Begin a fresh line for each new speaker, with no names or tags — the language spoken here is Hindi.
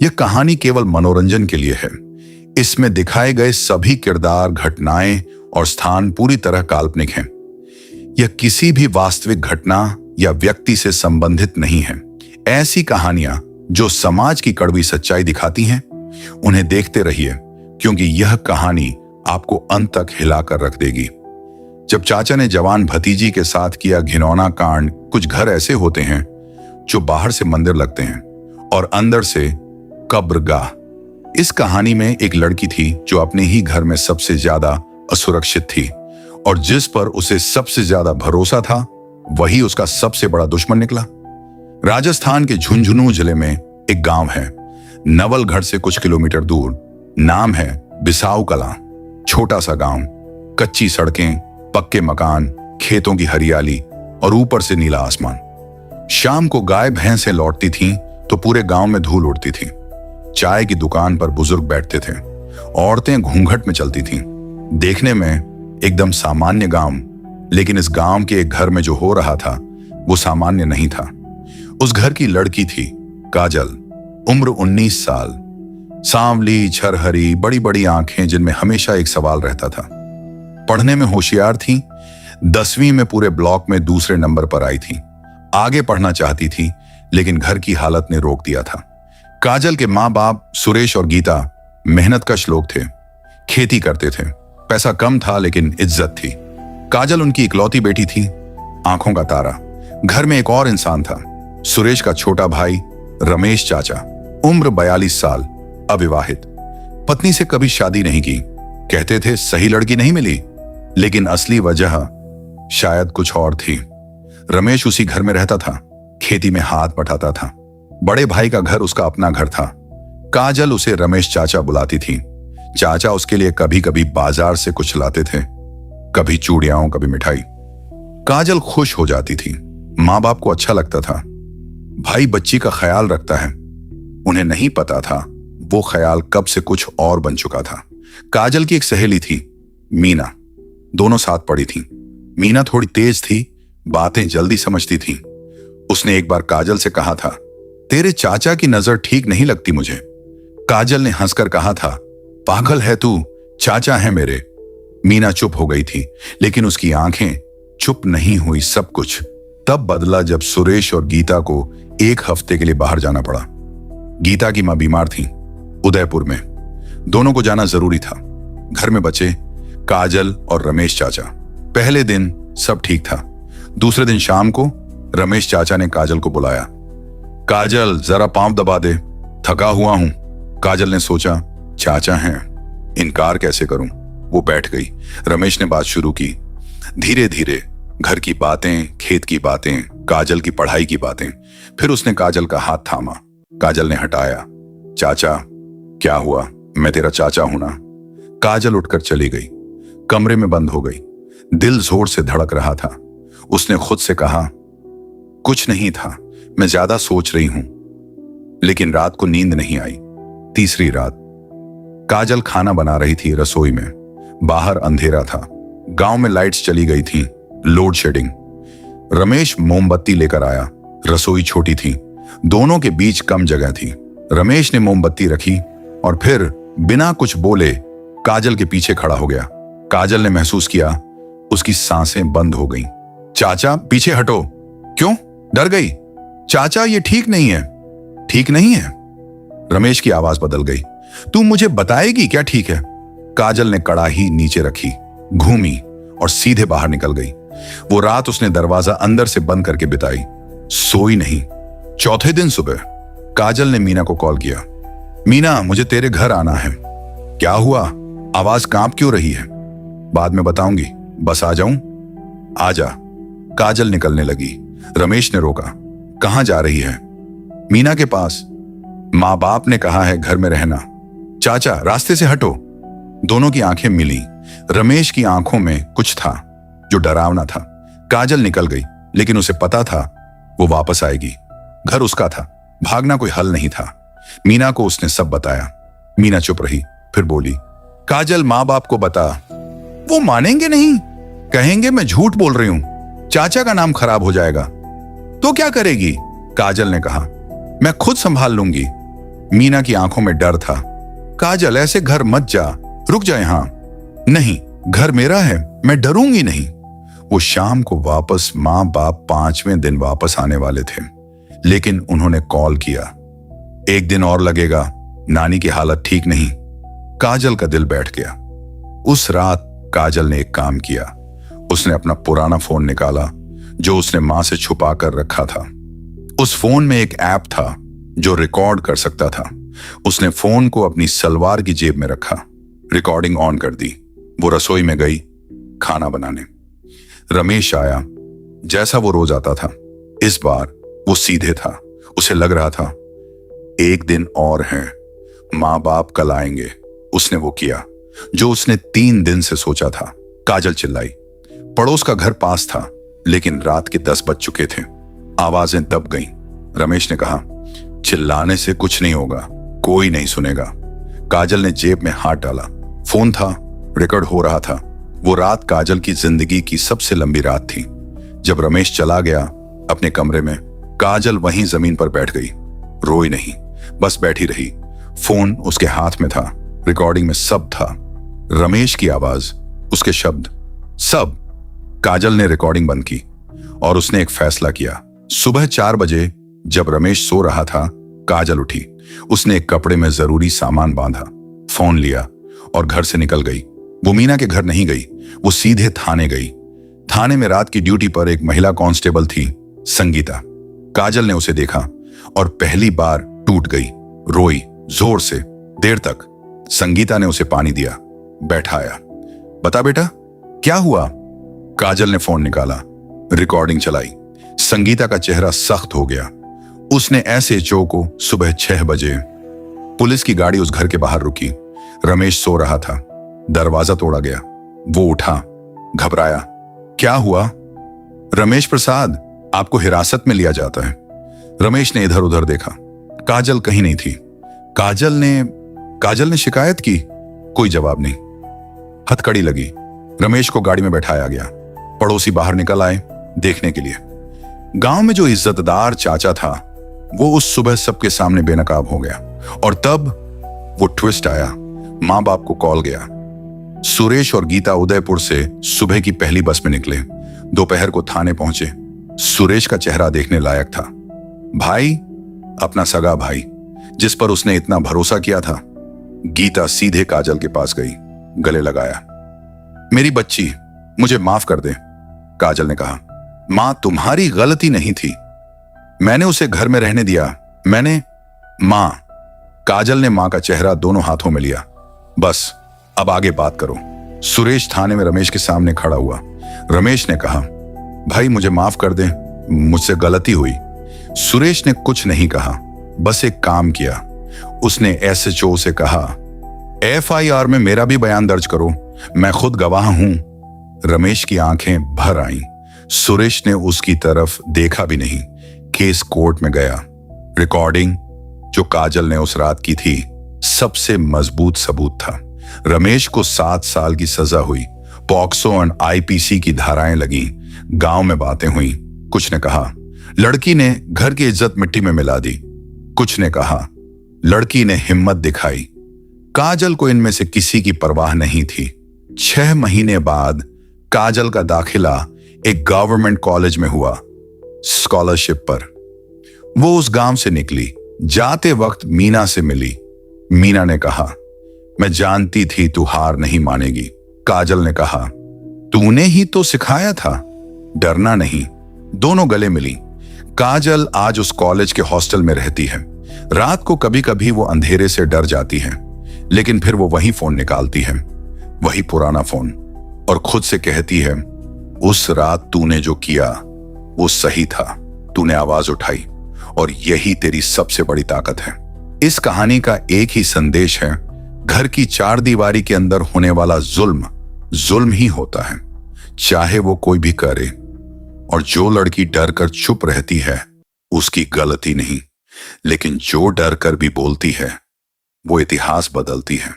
यह कहानी केवल मनोरंजन के लिए है। इसमें दिखाए गए सभी किरदार, घटनाएं और स्थान पूरी तरह काल्पनिक हैं। यह किसी भी वास्तविक घटना या व्यक्ति से संबंधित नहीं है। ऐसी कहानियां जो समाज की कड़वी सच्चाई दिखाती हैं, उन्हें देखते रहिए, क्योंकि यह कहानी आपको अंत तक हिलाकर रख देगी। जब चाचा ने जवान भतीजी के साथ किया घिनौना कांड, कुछ घर ऐसे होते हैं जो बाहर से मंदिर लगते हैं और अंदर से कब्रगाह। इस कहानी में एक लड़की थी जो अपने ही घर में सबसे ज्यादा असुरक्षित थी, और जिस पर उसे सबसे ज्यादा भरोसा था वही उसका सबसे बड़ा दुश्मन निकला। राजस्थान के झुंझुनू जिले में एक गांव है, नवलगढ़ से कुछ किलोमीटर दूर। नाम है बिसाऊ कलां। छोटा सा गांव, कच्ची सड़कें, पक्के मकान, खेतों की हरियाली और ऊपर से नीला आसमान। शाम को गाय भैंसें लौटती थीं तो पूरे गांव में धूल उड़ती थी। चाय की दुकान पर बुजुर्ग बैठते थे, औरतें घूंघट में चलती थीं। देखने में एकदम सामान्य गांव, लेकिन इस गांव के एक घर में जो हो रहा था वो सामान्य नहीं था। उस घर की लड़की थी काजल, उम्र 19 साल, सांवली, छरहरी, बड़ी बड़ी आंखें जिनमें हमेशा एक सवाल रहता था। पढ़ने में होशियार थी, 10वीं में पूरे ब्लॉक में दूसरे नंबर पर आई थी। आगे पढ़ना चाहती थी, लेकिन घर की हालत ने रोक दिया था। काजल के माँ बाप सुरेश और गीता मेहनतकश लोग थे, खेती करते थे। पैसा कम था लेकिन इज्जत थी। काजल उनकी इकलौती बेटी थी, आंखों का तारा। घर में एक और इंसान था, सुरेश का छोटा भाई रमेश चाचा, उम्र 42 साल, अविवाहित, पत्नी से कभी शादी नहीं की। कहते थे सही लड़की नहीं मिली, लेकिन असली वजह शायद कुछ और थी। रमेश उसी घर में रहता था, खेती में हाथ बटाता था। बड़े भाई का घर उसका अपना घर था। काजल उसे रमेश चाचा बुलाती थी। चाचा उसके लिए कभी कभी बाजार से कुछ लाते थे, कभी चूड़ियां, कभी मिठाई। काजल खुश हो जाती थी। माँ बाप को अच्छा लगता था, भाई बच्ची का ख्याल रखता है। उन्हें नहीं पता था वो ख्याल कब से कुछ और बन चुका था। काजल की एक सहेली थी मीना, दोनों साथ पढ़ी थी। मीना थोड़ी तेज थी, बातें जल्दी समझती थी। उसने एक बार काजल से कहा था, तेरे चाचा की नजर ठीक नहीं लगती मुझे। काजल ने हंसकर कहा था, पागल है तू, चाचा है मेरे। मीना चुप हो गई थी, लेकिन उसकी आंखें चुप नहीं हुई। सब कुछ तब बदला जब सुरेश और गीता को एक हफ्ते के लिए बाहर जाना पड़ा। गीता की मां बीमार थी, उदयपुर में। दोनों को जाना जरूरी था। घर में बचे काजल और रमेश चाचा। पहले दिन सब ठीक था। दूसरे दिन शाम को रमेश चाचा ने काजल को बुलाया। काजल जरा पांव दबा दे, थका हुआ हूं। काजल ने सोचा चाचा हैं, इनकार कैसे करूं। वो बैठ गई। रमेश ने बात शुरू की। धीरे धीरे घर की बातें, खेत की बातें, काजल की पढ़ाई की बातें। फिर उसने काजल का हाथ थामा। काजल ने हटाया। चाचा, क्या हुआ? मैं तेरा चाचा हूं ना। काजल उठकर चली गई, कमरे में बंद हो गई। दिल जोर से धड़क रहा था। उसने खुद से कहा, कुछ नहीं था, मैं ज्यादा सोच रही हूं। लेकिन रात को नींद नहीं आई। तीसरी रात काजल खाना बना रही थी रसोई में। बाहर अंधेरा था, गांव में लाइट्स चली गई थी, लोड शेडिंग। रमेश मोमबत्ती लेकर आया। रसोई छोटी थी, दोनों के बीच कम जगह थी। रमेश ने मोमबत्ती रखी और फिर बिना कुछ बोले काजल के पीछे खड़ा हो गया। काजल ने महसूस किया उसकी सांसें बंद हो गईं। चाचा पीछे हटो। क्यों? डर गई? चाचा ये ठीक नहीं है। ठीक नहीं है? रमेश की आवाज बदल गई। तू मुझे बताएगी क्या ठीक है? काजल ने कड़ाही नीचे रखी, घूमी और सीधे बाहर निकल गई। वो रात उसने दरवाजा अंदर से बंद करके बिताई, सोई नहीं। चौथे दिन सुबह काजल ने मीना को कॉल किया। मीना, मुझे तेरे घर आना है। क्या हुआ? आवाज कांप क्यों रही है? बाद में बताऊंगी, बस आ जाऊं? आजा। काजल निकलने लगी। रमेश ने रोका। कहां जा रही है? मीना के पास। माँ बाप ने कहा है घर में रहना। चाचा रास्ते से हटो। दोनों की आंखें मिली। रमेश की आंखों में कुछ था जो डरावना था। काजल निकल गई, लेकिन उसे पता था वो वापस आएगी। घर उसका था, भागना कोई हल नहीं था। मीना को उसने सब बताया। मीना चुप रही, फिर बोली, काजल माँ बाप को बता। वो मानेंगे नहीं, कहेंगे मैं झूठ बोल रही हूं, चाचा का नाम खराब हो जाएगा। तो क्या करेगी? काजल ने कहा, मैं खुद संभाल लूंगी। मीना की आंखों में डर था। काजल, ऐसे घर मत जा, रुक जा यहां। नहीं, घर मेरा है, मैं डरूंगी नहीं। वो शाम को वापस माँ बाप 5वें दिन वापस आने वाले थे, लेकिन उन्होंने कॉल किया, एक दिन और लगेगा, नानी की हालत ठीक नहीं। काजल का दिल बैठ गया। उस रात काजल ने एक काम किया। उसने अपना पुराना फोन निकाला जो उसने मां से छुपा कर रखा था। उस फोन में एक ऐप था जो रिकॉर्ड कर सकता था। उसने फोन को अपनी सलवार की जेब में रखा, रिकॉर्डिंग ऑन कर दी। वो रसोई में गई खाना बनाने। रमेश आया, जैसा वो रोज आता था। इस बार वो सीधे था। उसे लग रहा था एक दिन और है, माँ बाप कल आएंगे। उसने वो किया जो उसने 3 दिन से सोचा था। काजल चिल्लाई। पड़ोस का घर पास था, लेकिन रात के 10 बज चुके थे। आवाजें दब गईं। रमेश ने कहा, चिल्लाने से कुछ नहीं होगा, कोई नहीं सुनेगा। काजल ने जेब में हाथ डाला। फोन था, रिकॉर्ड हो रहा था। वो रात काजल की जिंदगी की सबसे लंबी रात थी। जब रमेश चला गया अपने कमरे में, काजल वहीं जमीन पर बैठ गई। रोई नहीं, बस बैठी रही। फोन उसके हाथ में था, रिकॉर्डिंग में सब था, रमेश की आवाज, उसके शब्द, सब। काजल ने रिकॉर्डिंग बंद की और उसने एक फैसला किया। सुबह 4 बजे जब रमेश सो रहा था, काजल उठी। उसने एक कपड़े में जरूरी सामान बांधा, फोन लिया और घर से निकल गई। वो मीना के घर नहीं गई, वो सीधे थाने गई। थाने में रात की ड्यूटी पर एक महिला कांस्टेबल थी, संगीता। काजल ने उसे देखा और पहली बार टूट गई, रोई जोर से, देर तक। संगीता ने उसे पानी दिया, बैठाया। बता बेटा, क्या हुआ? काजल ने फोन निकाला, रिकॉर्डिंग चलाई। संगीता का चेहरा सख्त हो गया। उसने एसएचओ को सुबह 6 बजे। पुलिस की गाड़ी उस घर के बाहर रुकी। रमेश सो रहा था। दरवाजा तोड़ा गया। वो उठा, घबराया। क्या हुआ? रमेश प्रसाद, आपको हिरासत में लिया जाता है। रमेश ने इधर उधर देखा। काजल कहीं नहीं थी। काजल ने शिकायत की, कोई जवाब नहीं। हथकड़ी लगी। रमेश को गाड़ी में बैठाया गया। पड़ोसी बाहर निकल आए देखने के लिए। गांव में जो इज्जतदार चाचा था, वो उस सुबह सबके सामने बेनकाब हो गया। और तब वो ट्विस्ट आया। मां बाप को कॉल गया। सुरेश और गीता उदयपुर से सुबह की पहली बस में निकले। दोपहर को थाने पहुंचे। सुरेश का चेहरा देखने लायक था। भाई, अपना सगा भाई, जिस पर उसने इतना भरोसा किया था। गीता सीधे काजल के पास गई, गले लगाया। मेरी बच्ची, मुझे माफ कर दे, काजल ने कहा। मां, तुम्हारी गलती नहीं थी, मैंने उसे घर में रहने दिया। मां, काजल ने मां का चेहरा दोनों हाथों में लिया। बस, अब आगे बात करो। सुरेश थाने में रमेश के सामने खड़ा हुआ। रमेश ने कहा, भाई मुझे माफ कर दे, मुझसे गलती हुई। सुरेश ने कुछ नहीं कहा, बस एक काम किया। उसने एसएचओ से कहा, एफआईआर में मेरा भी बयान दर्ज करो, मैं खुद गवाह हूं। रमेश की आंखें भर आईं। सुरेश ने उसकी तरफ देखा भी नहीं। केस कोर्ट में गया। रिकॉर्डिंग जो काजल ने उस रात की थी, सबसे मजबूत सबूत था। रमेश को 7 साल की सजा हुई। पॉक्सो और आईपीसी की धाराएं लगी। गांव में बातें हुई। कुछ ने कहा लड़की ने घर की इज्जत मिट्टी में मिला दी। कुछ ने कहा लड़की ने हिम्मत दिखाई। काजल को इनमें से किसी की परवाह नहीं थी। 6 महीने बाद काजल का दाखिला एक गवर्नमेंट कॉलेज में हुआ, स्कॉलरशिप पर। वो उस गांव से निकली। जाते वक्त मीना से मिली। मीना ने कहा, मैं जानती थी तू हार नहीं मानेगी। काजल ने कहा, तूने ही तो सिखाया था, डरना नहीं। दोनों गले मिली। काजल आज उस कॉलेज के हॉस्टल में रहती है। रात को कभी कभी वो अंधेरे से डर जाती है, लेकिन फिर वो वही फोन निकालती है, वही पुराना फोन, और खुद से कहती है, उस रात तूने जो किया वो सही था। तूने आवाज उठाई और यही तेरी सबसे बड़ी ताकत है। इस कहानी का एक ही संदेश है, घर की 4 दीवारी के अंदर होने वाला जुल्म ही होता है, चाहे वो कोई भी करे। और जो लड़की डर कर चुप रहती है उसकी गलती नहीं, लेकिन जो डर कर भी बोलती है वो इतिहास बदलती है।